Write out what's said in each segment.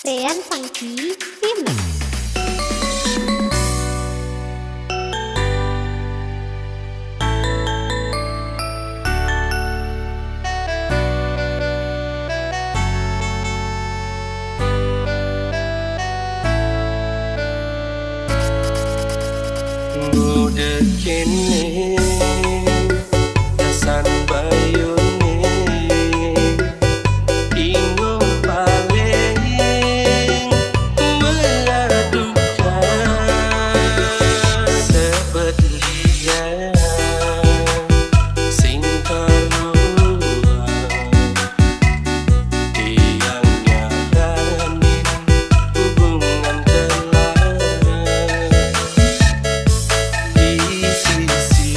Sean Funky Remix. Udah kini kesan bayune bingung paling meladukan sebetulnya sing keluar yang nyaranin hubungan kelar di sisi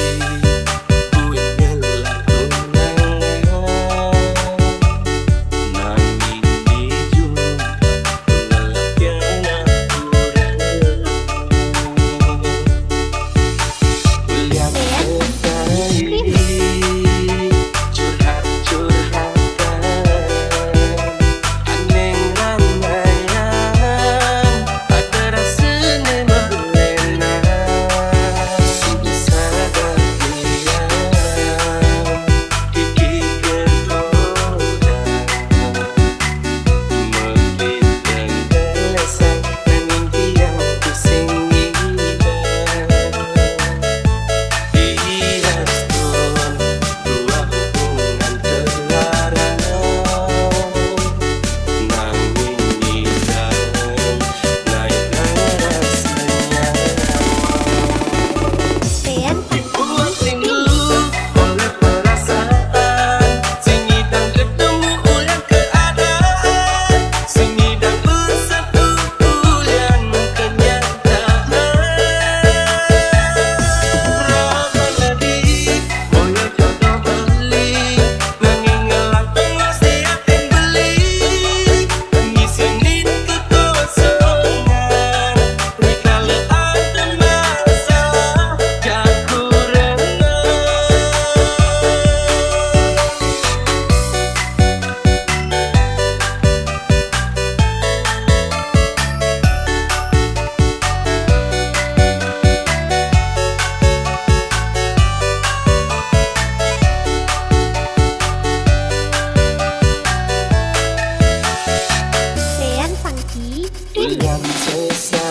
gue ngelakuin nanging di juga ngelaknya kuliah sekali curhat-curhatan aneh ramaian ada rasanya melena susah dan diam gigi kegoda mengit dan gelesan dan impian pusing dirastun dua hubungan terlarang nanging nidang naikkan rasanya Sean dibuat Funky rindu Remix. oleh perasaan sing ngidang ketemu ulang keadaan sing ngidang bersatu ulang kenyataan ramana di boyo jodoh beli nanging ngelak tengah siatin beli ngisinin kekosongan rikala ada masalah kakurangan. Sean Funky Yang Remix. sesat